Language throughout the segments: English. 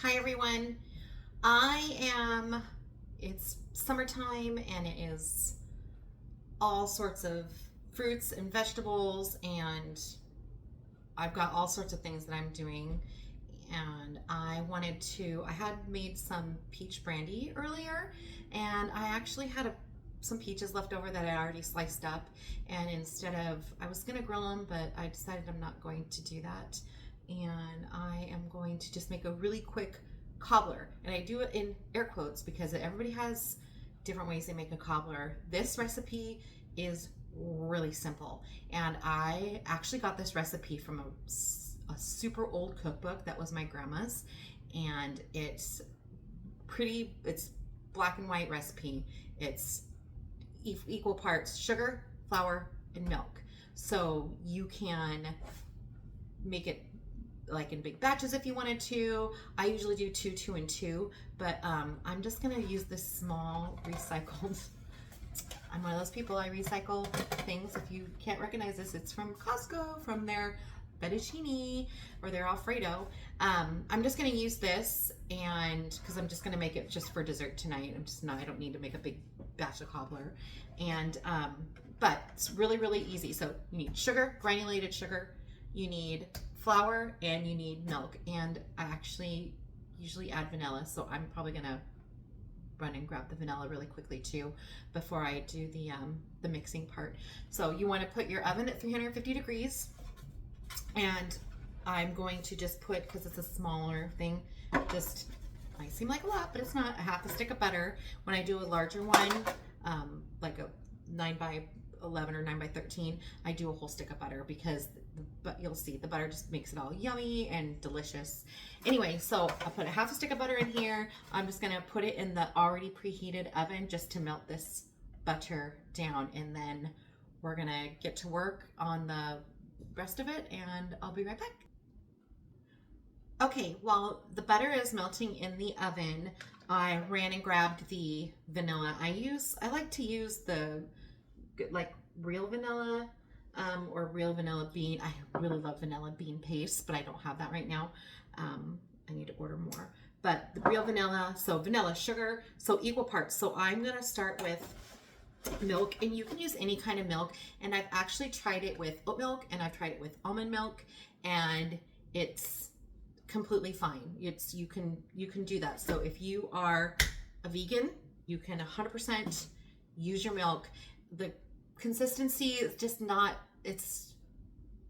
Hi everyone. It's summertime and it is all sorts of fruits and vegetables, and I've got all sorts of things that I'm doing. And I had made some peach brandy earlier, and I actually had some peaches left over that I already sliced up. And I was gonna grill them, but I decided I'm not going to do that. And I am going to just make a really quick cobbler. And I do it in air quotes because everybody has different ways they make a cobbler. This recipe is really simple. And I actually got this recipe from a super old cookbook that was my grandma's. And it's black and white recipe. It's equal parts sugar, flour, and milk. So you can make it like in big batches if you wanted to. I usually do two, and two, but I'm just gonna use this small recycled. I'm one of those people, I recycle things. If you can't recognize this, it's from Costco, from their fettuccine or their Alfredo. I'm just gonna use this, and because I'm just gonna make it just for dessert tonight. I don't need to make a big batch of cobbler. And but it's really, really easy. So you need sugar, granulated sugar, you need flour, and you need milk. And I actually usually add vanilla, so I'm probably gonna run and grab the vanilla really quickly too before I do the mixing part. So you want to put your oven at 350 degrees, and I'm going to just put, because it's a smaller thing, just might seem like a lot, but it's not, a half a stick of butter. When I do a larger one, like a 9x11 or 9x13, I do a whole stick of butter because but you'll see the butter just makes it all yummy and delicious. Anyway, so I'll put a half a stick of butter in here. I'm just gonna put it in the already preheated oven just to melt this butter down, and then we're gonna get to work on the rest of it, and I'll be right back. Okay, while the butter is melting in the oven, I ran and grabbed the vanilla. I like to use the like real vanilla, or real vanilla bean. I really love vanilla bean paste, but I don't have that right now. I need to order more. But the real vanilla, so vanilla, sugar, so equal parts. So I'm gonna start with milk, and you can use any kind of milk. And I've actually tried it with oat milk, and I've tried it with almond milk, and it's completely fine. You can do that. So if you are a vegan, you can 100% use your milk. The consistency is just not, it's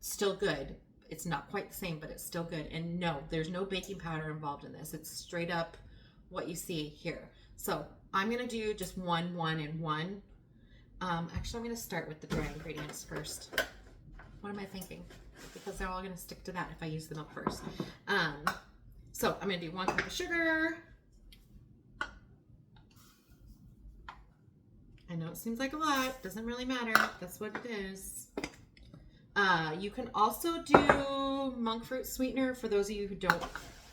still good. It's not quite the same, but it's still good. And no, there's no baking powder involved in this. It's straight up what you see here. So I'm gonna do just one, and one. Actually, I'm gonna start with the dry ingredients first. What am I thinking? Because they're all gonna stick to that if I use the milk first. So I'm gonna do 1 cup of sugar. I know it seems like a lot, doesn't really matter. That's what it is. You can also do monk fruit sweetener for those of you who don't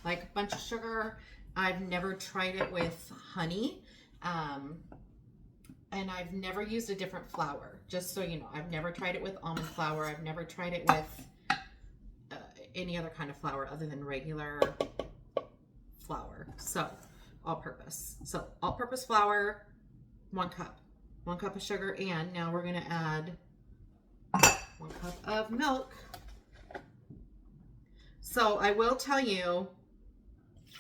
like a bunch of sugar. I've never tried it with honey. And I've never used a different flour, just so you know. I've never tried it with almond flour. I've never tried it with any other kind of flour other than regular flour. So all-purpose. So all-purpose flour, 1 cup. 1 cup of sugar, and now we're gonna add 1 cup of milk. So I will tell you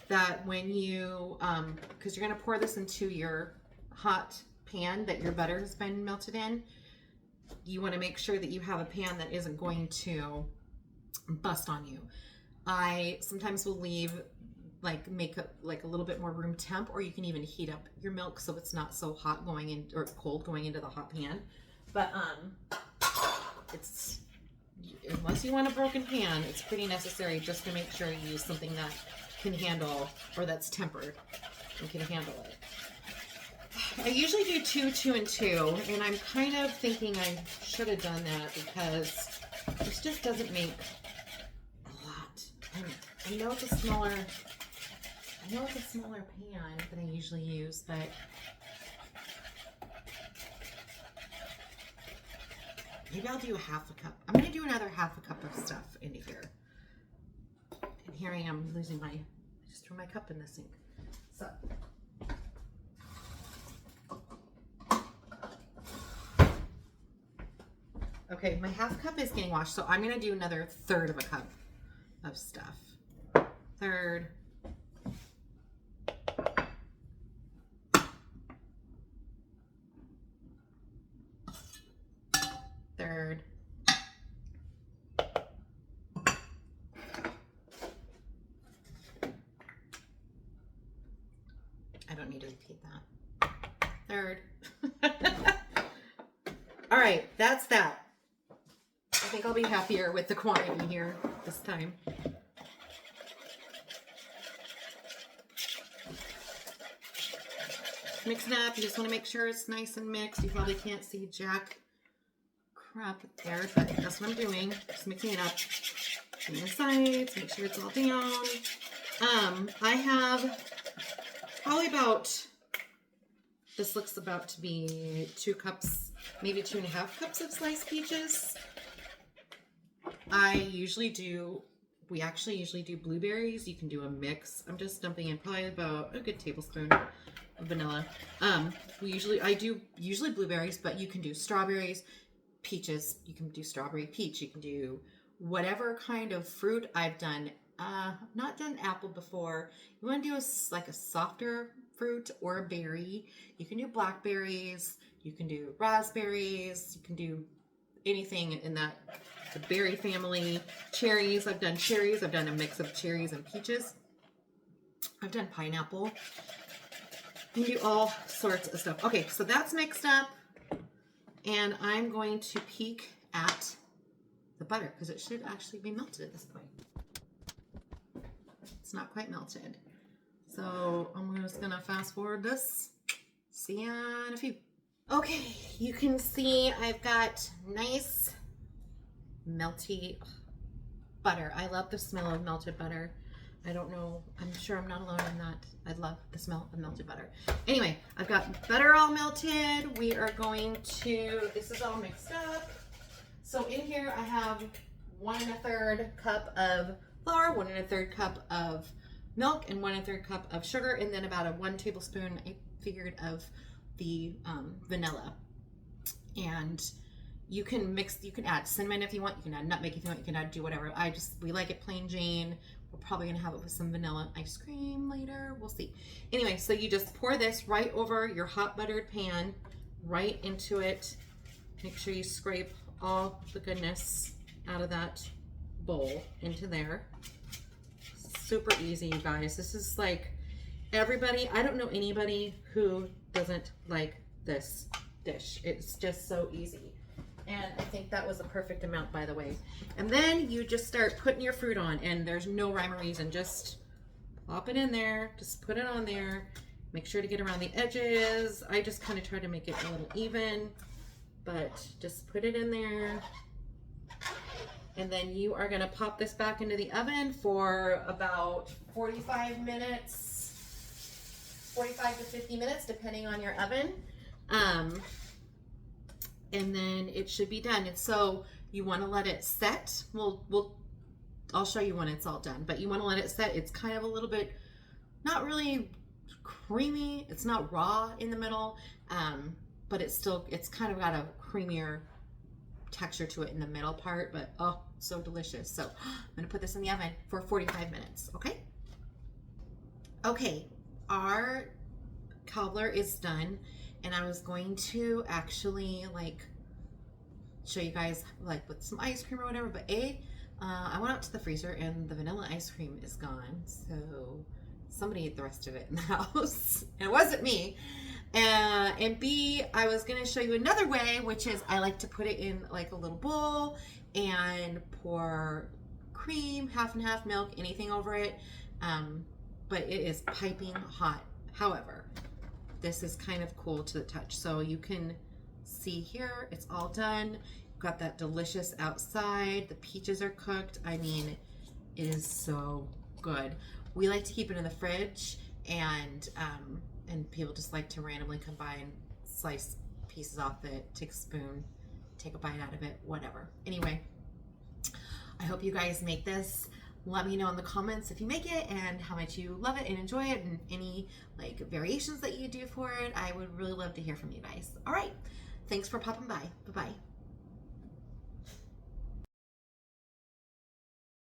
that when you, because you're gonna pour this into your hot pan that your butter has been melted in, you wanna make sure that you have a pan that isn't going to bust on you. I sometimes will leave, make a little bit more room temp, or you can even heat up your milk so it's not so hot going in, or cold going into the hot pan. But it's, unless you want a broken pan, it's pretty necessary just to make sure you use something that can handle, or that's tempered and can handle it. I usually do two, and two, and I'm kind of thinking I should have done that because this just doesn't make a lot. And I know it's a smaller pan than I usually use, but maybe I'll do a half a cup. I'm gonna do another half a cup of stuff into here. And here I am losing my just threw my cup in the sink. So. Okay, my half cup is getting washed, so I'm gonna do another third of a cup of stuff. Third. Third. I don't need to repeat that. Third. All right, that's that. I think I'll be happier with the quantity here this time. Mix it up. You just want to make sure it's nice and mixed. You probably can't see jack crap there, but that's what I'm doing. Just mixing it up. On the sides, make sure it's all down. I have probably about, this looks about to be 2 cups, maybe 2.5 cups of sliced peaches. We actually usually do blueberries. You can do a mix. I'm just dumping in probably about a good tablespoon of vanilla. I do usually blueberries, but you can do strawberries, peaches. You can do strawberry peach. You can do whatever kind of fruit. I've done, not done apple before. You want to do like a softer fruit or a berry. You can do blackberries. You can do raspberries. You can do anything in the berry family. Cherries. I've done cherries. I've done a mix of cherries and peaches. I've done pineapple. You can do all sorts of stuff. Okay, so that's mixed up. And I'm going to peek at the butter because it should actually be melted at this point. It's not quite melted. So I'm just gonna fast forward this. See ya in a few. Okay, you can see I've got nice melty butter. I love the smell of melted butter. I don't know, I'm sure I'm not alone in that. I love the smell of melted butter. Anyway, I've got butter all melted. We are going to, this is all mixed up. So in here I have 1 1/3 cup of flour, 1 1/3 cup of milk, and 1 1/3 cup of sugar, and then about a 1 tablespoon, I figured, of the vanilla. And you can mix, you can add cinnamon if you want, you can add nutmeg if you want, you can add, do whatever. We like it plain Jane. We're probably gonna have it with some vanilla ice cream later, we'll see. Anyway, so you just pour this right over your hot buttered pan, right into it. Make sure you scrape all the goodness out of that bowl into there. Super easy, you guys. This is like, everybody, I don't know anybody who doesn't like this dish. It's just so easy. And I think that was the perfect amount, by the way. And then you just start putting your fruit on, and there's no rhyme or reason. Just pop it in there, just put it on there. Make sure to get around the edges. I just kind of try to make it a little even, but just put it in there. And then you are gonna pop this back into the oven for about 45 minutes, 45 to 50 minutes, depending on your oven. And then it should be done. And so you want to let it set. I'll show you when it's all done, but you want to let it set. It's kind of a little bit, not really creamy. It's not raw in the middle, but it's kind of got a creamier texture to it in the middle part, but oh, so delicious. So I'm gonna put this in the oven for 45 minutes, okay? Okay, our cobbler is done. And I was going to actually like show you guys like with some ice cream or whatever, but I went out to the freezer and the vanilla ice cream is gone. So somebody ate the rest of it in the house. And it wasn't me. And B, I was gonna show you another way, which is I like to put it in like a little bowl and pour cream, half and half, milk, anything over it. But it is piping hot. However, this is kind of cool to the touch. So you can see here, it's all done. You've got that delicious outside. The peaches are cooked. I mean, it is so good. We like to keep it in the fridge, and people just like to randomly come by and slice pieces off it, take a spoon, take a bite out of it, whatever. Anyway, I hope you guys make this. Let me know in the comments if you make it and how much you love it and enjoy it, and any like variations that you do for it. I would really love to hear from you guys. All right. Thanks for popping by. Bye-bye.